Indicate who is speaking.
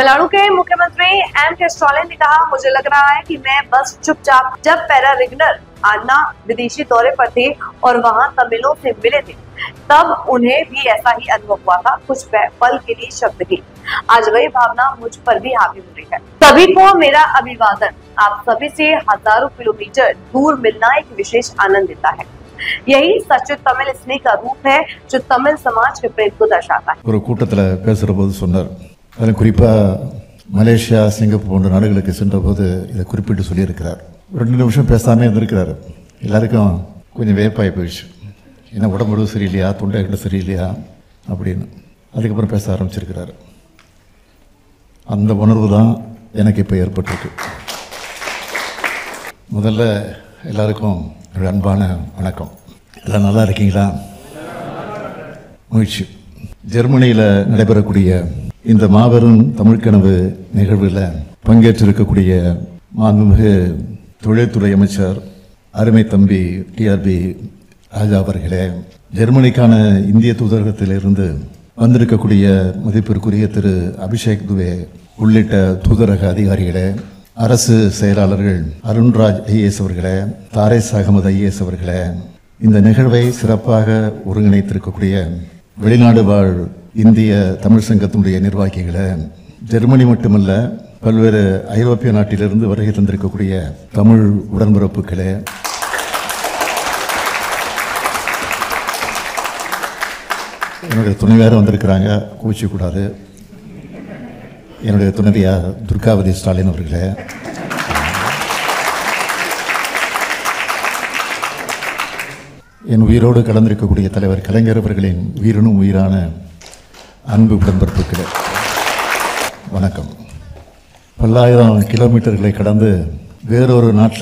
Speaker 1: तमिलनाडु के मुख्यमंत्री M.K. Stalin ने कहा, मुझे लग रहा है कि मैं बस चुपचाप जब पैरारिग्नर अन्ना विदेशी दौरे पर थे और वहां तमिलों से मिले थे तब उन्हें भी ऐसा ही अनुभव हुआ था। कुछ पल के लिए शब्द की आज वही भावना मुझ पर भी हावी हो रही है। सभी को मेरा अभिवादन। आप सभी से हजारों किलोमीटर दूर मिलना एक विशेष आनंद देता है। यही सच्चे तमिल स्नेह का रूप है जो तमिल समाज के प्रेम को दर्शाता है।
Speaker 2: ஒரு கூட்டத்தில் பேசுகிற போது சொன்னார், அதில் குறிப்பாக மலேசியா சிங்கப்பூர் போன்ற நாடுகளுக்கு சென்ற போது இதை குறிப்பிட்டு சொல்லியிருக்கிறார். 2 நிமிஷம் பேசாமல் இருந்திருக்கிறார். எல்லாருக்கும் கொஞ்சம் வேப்பாகி போயிடுச்சு. ஏன்னா உடம்பு சரியில்லையா, தொண்டை கிட்ட சரியில்லையா அப்படின்னு. அதுக்கப்புறம் பேச ஆரம்பிச்சிருக்கிறார். அந்த உணர்வு தான் எனக்கு இப்போ ஏற்பட்டிருக்கு. முதல்ல எல்லாருக்கும் ஒரு அன்பான வணக்கம். எல்லாம் நல்லா இருக்கீங்களா? மகிழ்ச்சி. ஜெர்மனியில் நடைபெறக்கூடிய இந்த மாபெரும் தமிழ்கனவு நிகழ்வில் பங்கேற்றிருக்கக்கூடிய மாண்புமிகு தொழில்துறை அமைச்சர் அருமை தம்பி டிஆர்பி ராஜா அவர்களே, ஜெர்மனிக்கான இந்திய தூதரகத்திலிருந்து வந்திருக்கக்கூடிய மதிப்பிற்குரிய திரு அபிஷேக் துவே உள்ளிட்ட தூதரக அதிகாரிகளே, அரசு செயலாளர்கள் அருண்ராஜ் ஐஏஎஸ் அவர்களே, தாரேஸ் அகமது ஐஏஎஸ் அவர்களே, இந்த நிகழ்வை சிறப்பாக ஒருங்கிணைத்திருக்கக்கூடிய வெளிநாடு வாழ் இந்திய தமிழ் சங்கத்தினுடைய நிர்வாகிகளை, ஜெர்மனி மட்டுமல்ல பல்வேறு ஐரோப்பிய நாட்டிலிருந்து வருகை தந்திருக்கக்கூடிய தமிழ் உடன்பிறப்புகளே, என்னுடைய துணைவியார் வந்திருக்கிறாங்க, கூச்சக்கூடாது. என்னுடைய துணைவியார் துர்காவதி ஸ்டாலின் அவர்களே, என் உயிரோடு கலந்திருக்கக்கூடிய தலைவர் கலைஞர் அவர்களின் உயிரினும் உயிரான அன்பு உடன்பிறப்புகளே, வணக்கம். பல்லாயிரம் கிலோமீட்டர்களை கடந்து வேறொரு நாட்டில்